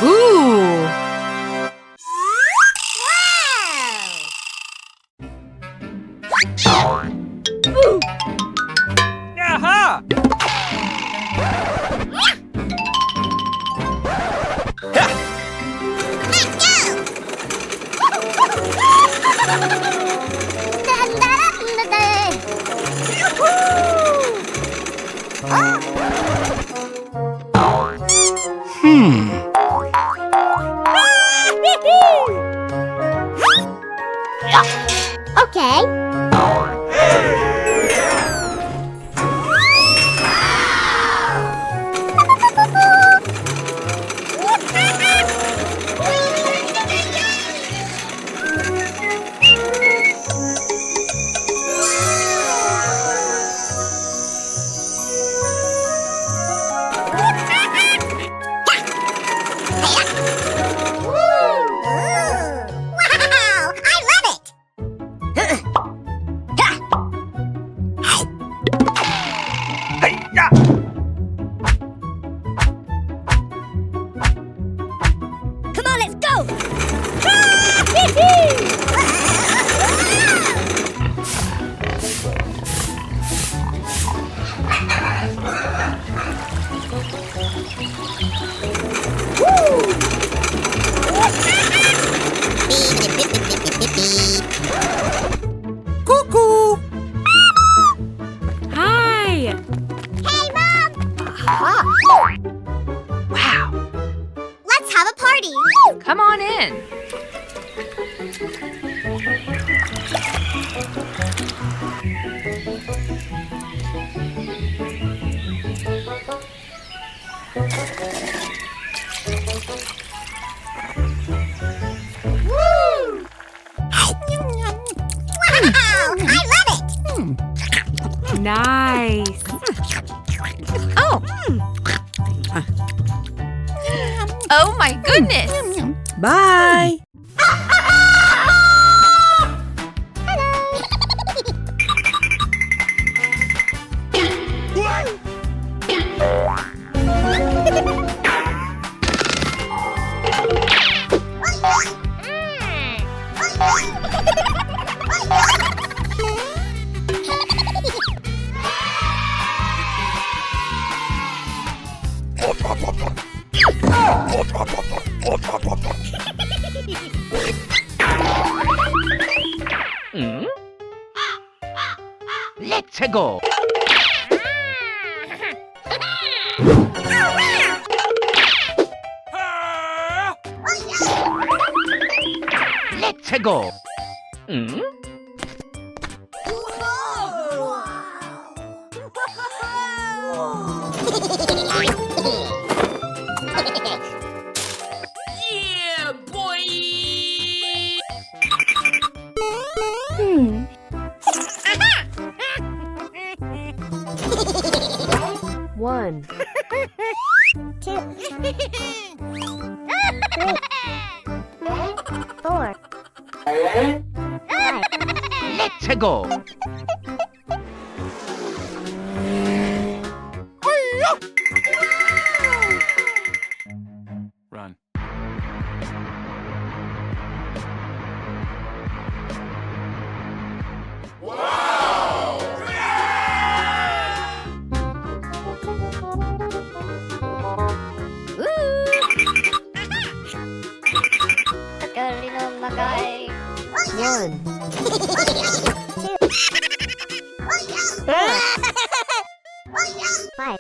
Ooh! Aha! Okay. Wow! I love it! Hey-ya! Come on, let's go! Cuckoo! Hi! Hey, Mom! Wow! Let's have a party! Come on in. Woo! Wow! I love it! Nice. Oh! Oh my goodness! Bye. Let's go! Let's go! Yeah, boy! One. Two. Four. Five. Let's go! Run. One. Five.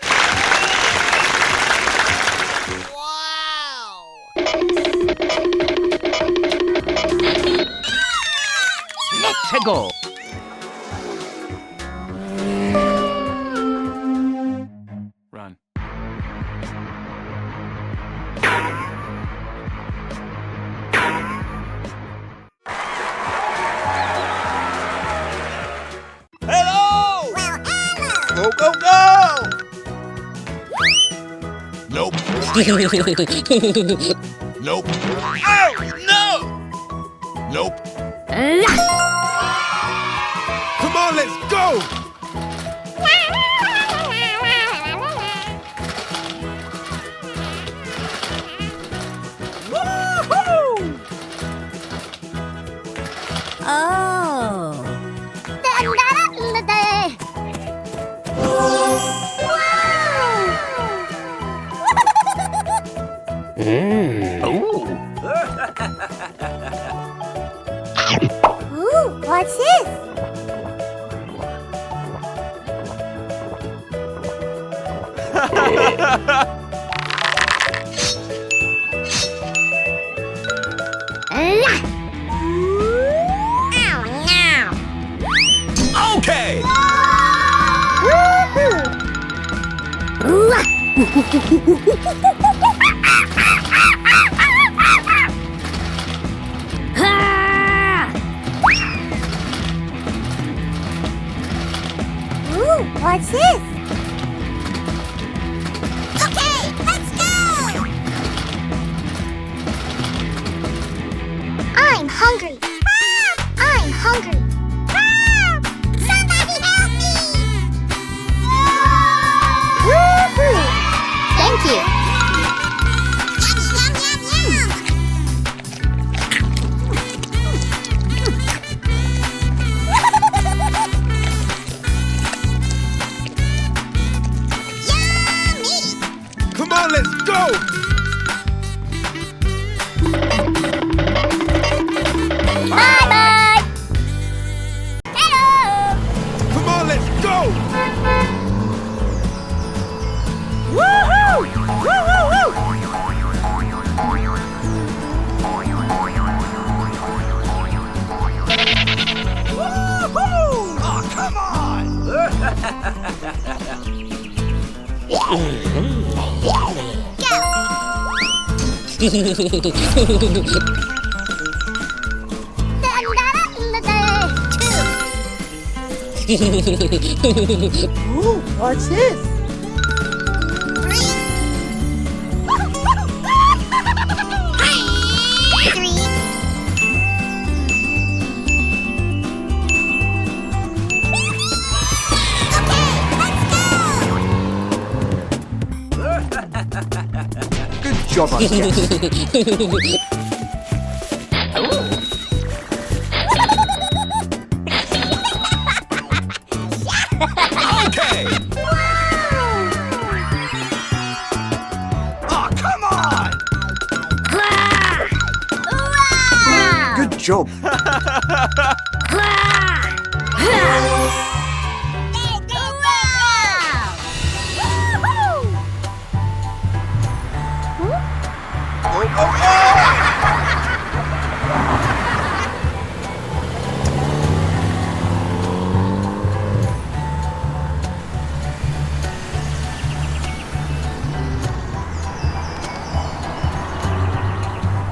Let's go! Run. Hello! Well, hello! Go, go, go! Nope. Nope. Oh, no! Nope. Come on, let's go! Oh. Ooh, what's this? Okay! Ooh, what's this? Okay, let's go! I'm hungry. I'm hungry. Somebody help me! Woohoo! Thank you. Yum, yum, yum, Yummy! Come on, let's go! Bye-bye! Hello! Come on, let's go! Woohoo! Woo-hoo-hoo! Oh, come on! Ooh, what's this? Good job, us. Okay! Oh, come on! Good job.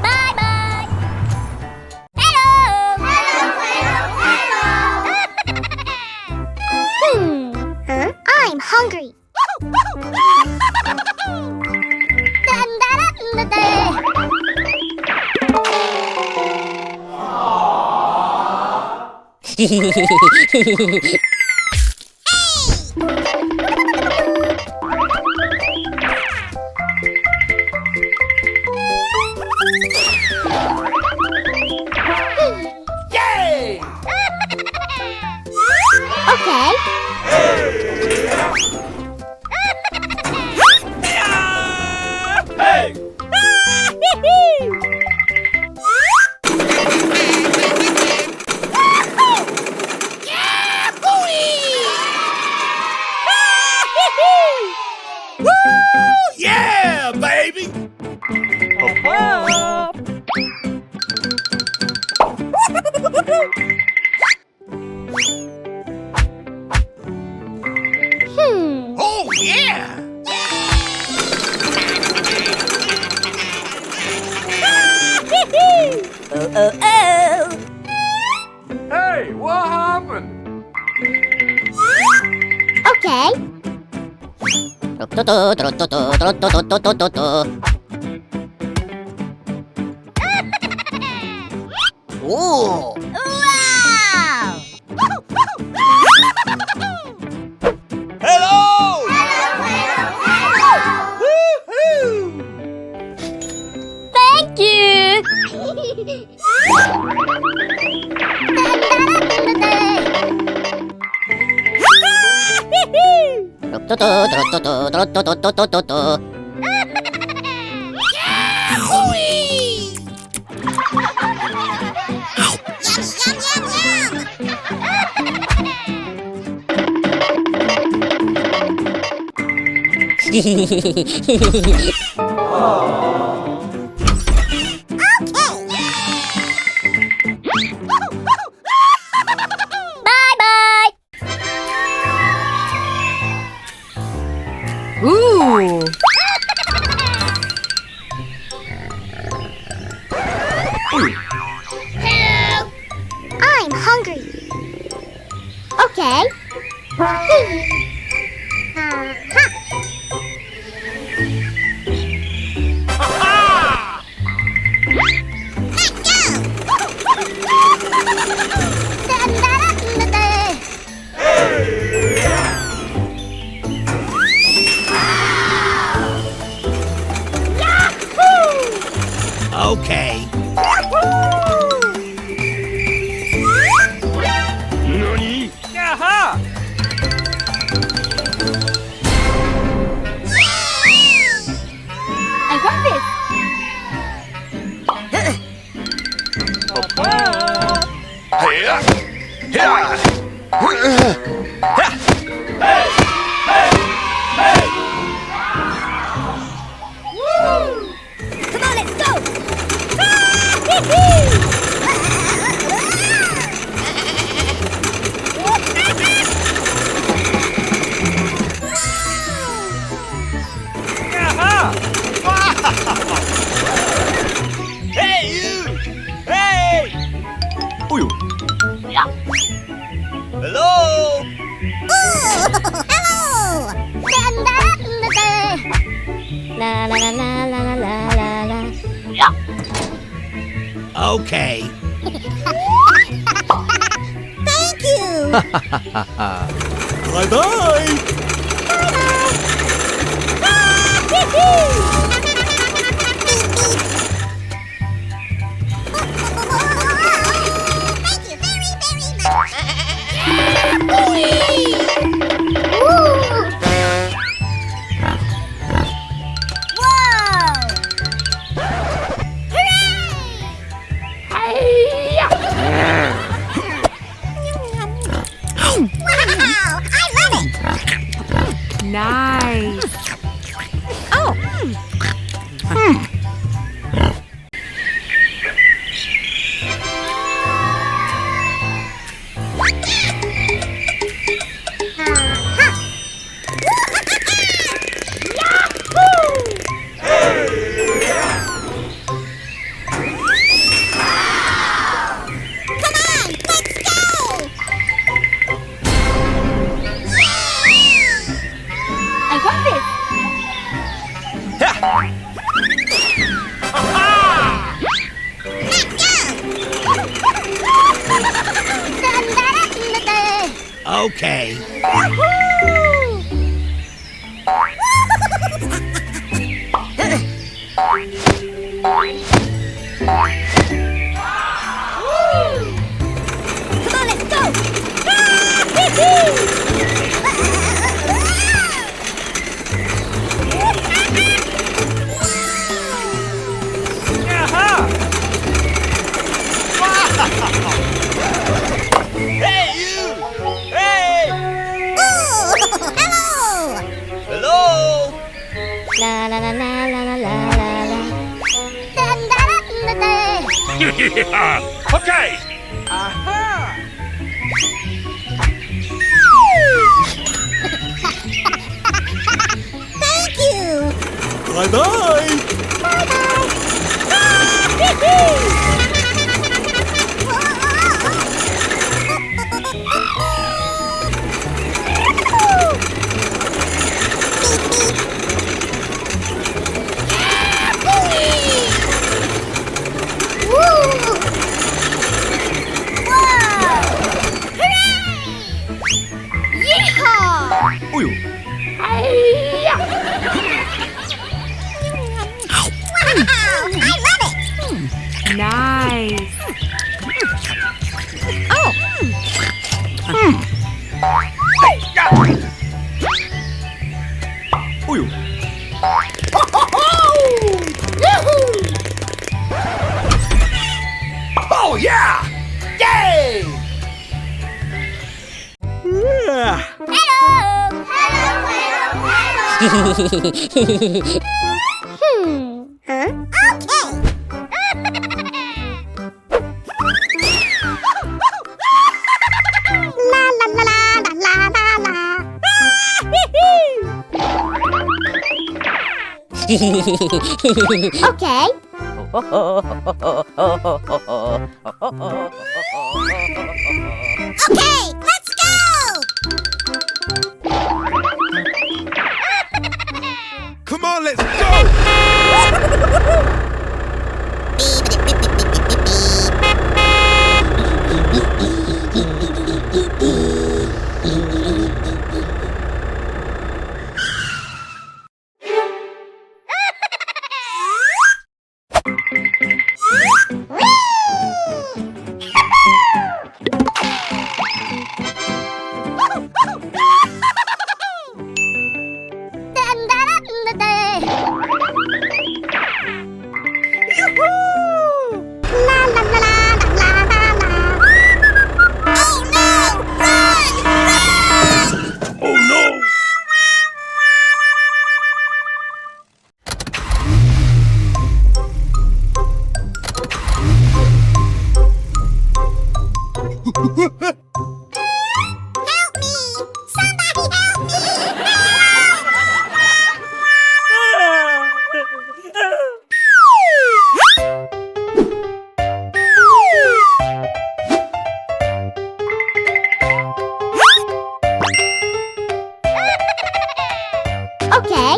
Bye-bye! Hello! Huh? I'm hungry. Yay! Okay. Hey! Yeah, baby! Oh, yeah! Hey, what happened? Okay. Ooh. Wow! Bye-bye. Ooh. Hello. I'm hungry. Okay. Okay. Nani? Aha! I want this. Here! Here! Come on, let's go. Aha! Hey, you! Hey! Hello! Hello. La la la la la la la la. Okay. Thank you. Bye-bye! Thank you very, very much. Wow! I love it! Nice. Oh. Okay. Come on, let's go! Hey, you! Hey! Ooh, hello! Hello! La la la la la la la la la. Dun, da, da, da, da. Yeah! Okay! Aha! Thank you! Bye-bye! Uy! Nice. Oh. Hey, yeah! Huh? La la la la la la la. Okay. Okay, let's go. Come on, let's go! Okay.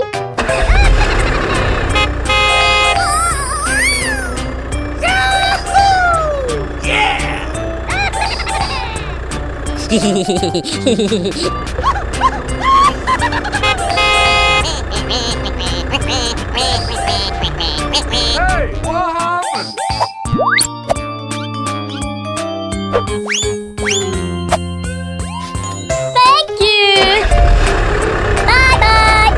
Hey, what happened? Thank you. Bye bye.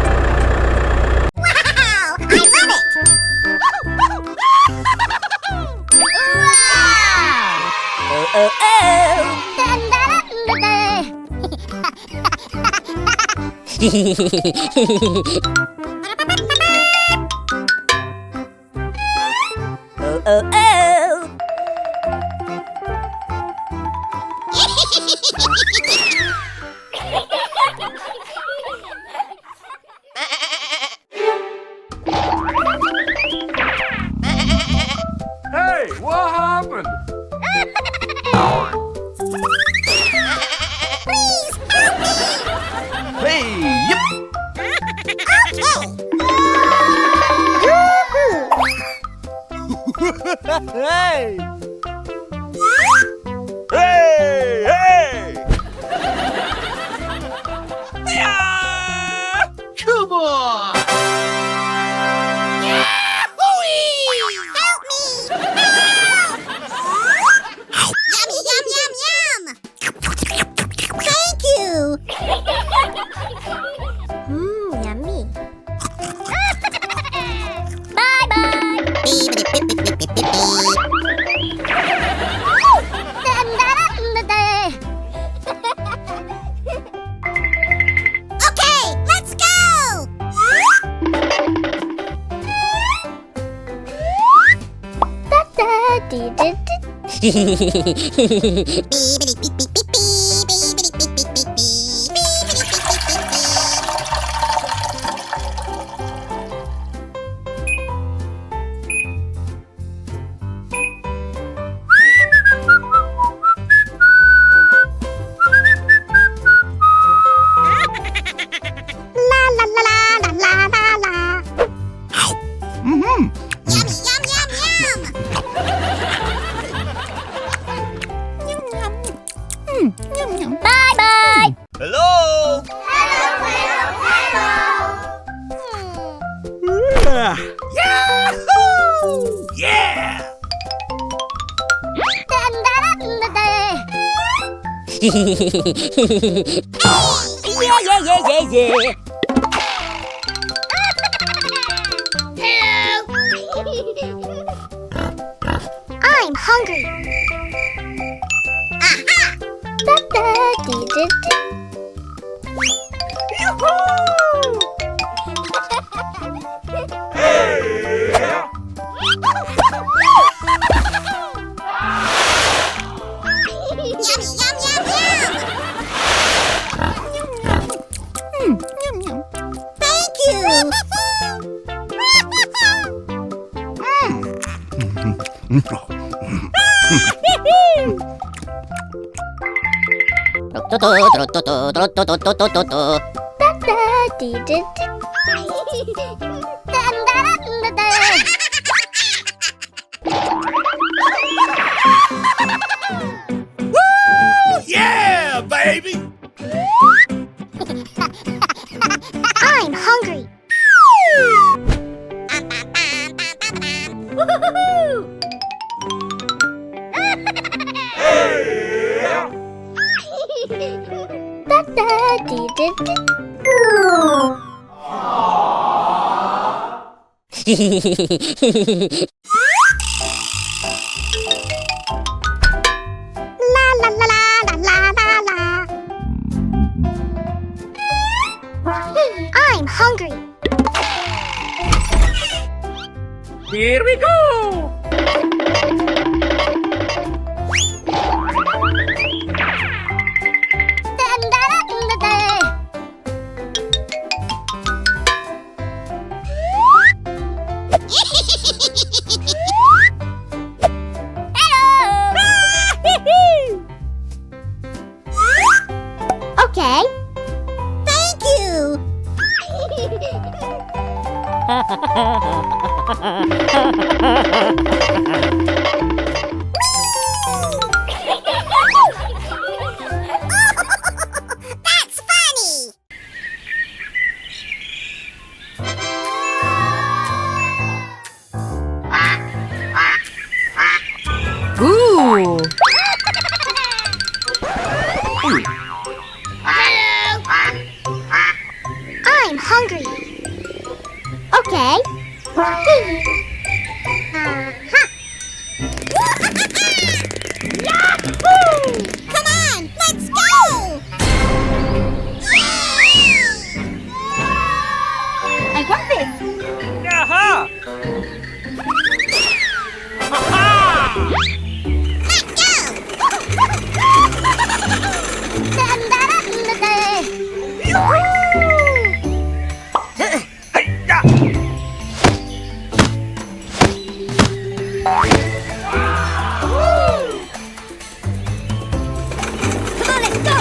Wow, I love it. Hey, what happened? Please help me. Hey, yep. Hey! Hey, hey! Yeah! Come on! Help me! Help! Yummy, yum, yum, yum! Thank you! Yummy. Bye-bye! Okay, let's go! La la la la la la la. Mm-hmm. Yummy, yum, yum, yum! Bye bye! Hello! Hello, hello, hello! Yahoo! Yeah! Yeah. I'm hungry. Aha! Yeah, baby! I'm hungry. La la la la la la la. I'm hungry. Here we go! Okay. Thank you. That's funny. Ooh. I'm hungry. Okay. Yahoo! Come on, let's go! I want this. Aha! Ha-ha! Let's go! Yoo-hoo! Hey-ya! Come on, let's go!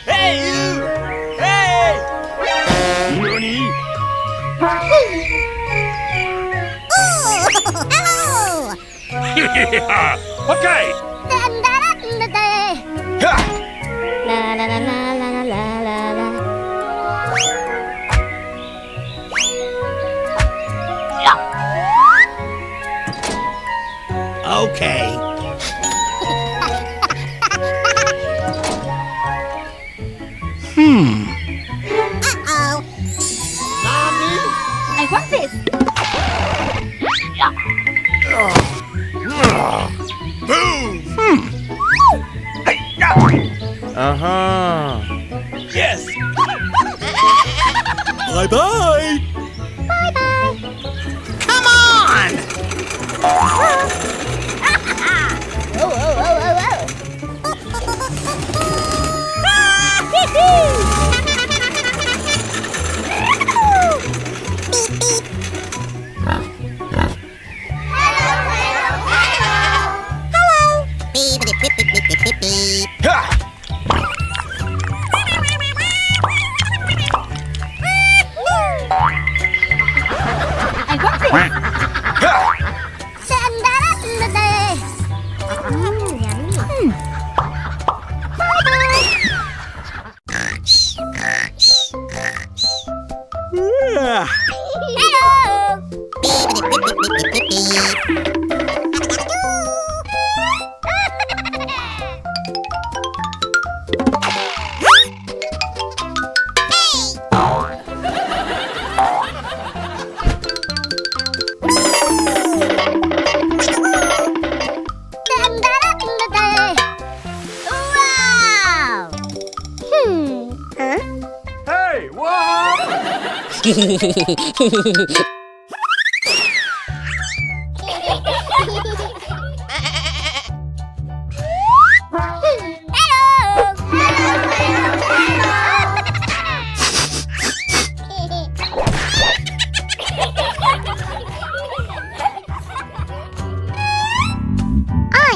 Hey, you! Hey! Nani? Hello! Okay! Ha! La la la la la la la la. Okay. Uh-oh. I want this. Boom! Hey-ya! Uh-huh. Yes! Bye-bye! Bye-bye. Come on! Oh, oh, oh, oh, oh. Ha! I want this. Ha! Yummy. Ah. Wow! Huh? Hey, what? I'm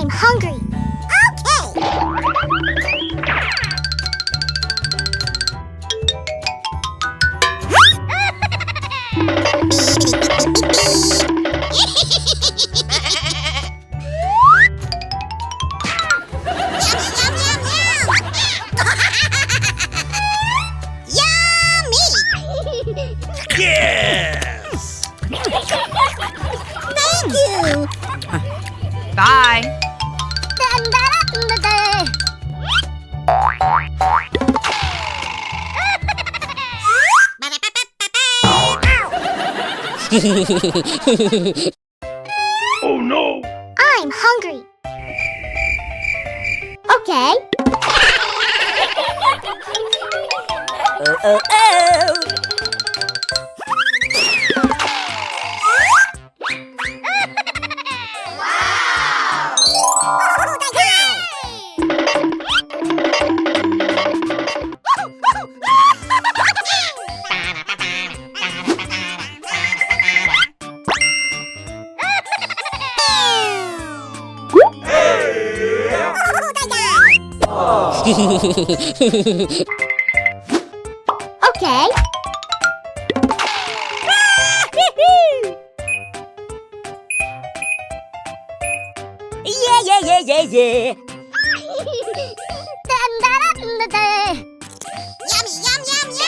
hungry. Yes! Thank you. Bye. Oh no! I'm hungry. Okay. Okay. Yeah. Yummy, yum, yum, yum.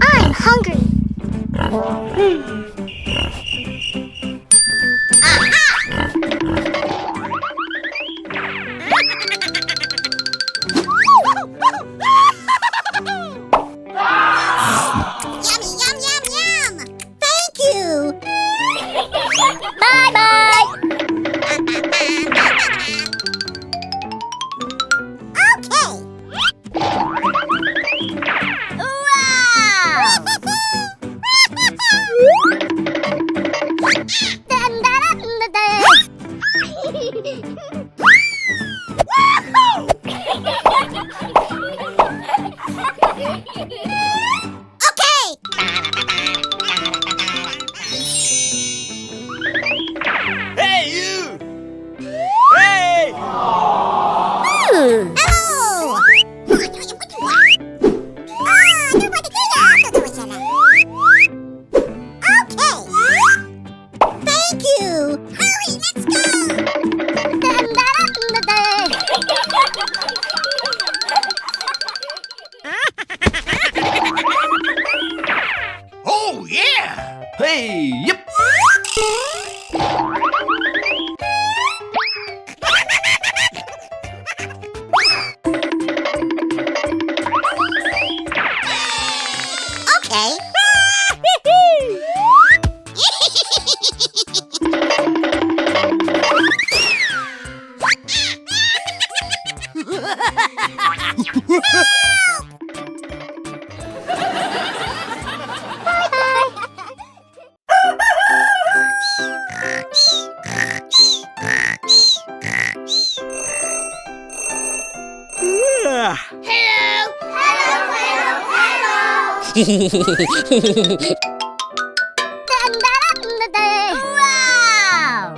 I'm hungry. Yummy, yum, yum, yum. Thank you. Bye bye. Okay. Hey, you! Hey! Thank you. Hurry, let's go. Oh, yeah! Hey, yep! Okay. Wow!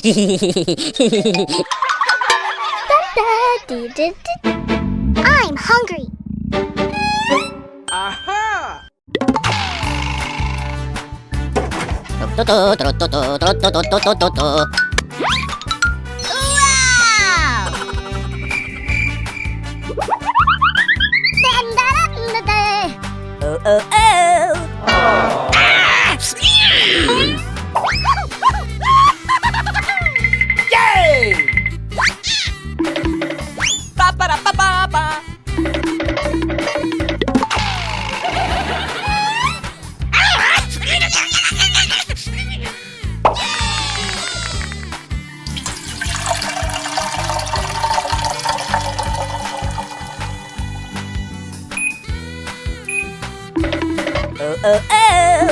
I'm hungry. Aha! Wow! Oh, oh, oh! Yay! Ba-ba-da-ba-ba-ba. Oh, oh, oh!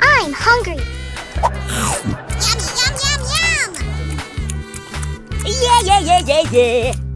I'm hungry. Yum, yum, yum, yum! Yeah, yeah, yeah, yeah, yeah.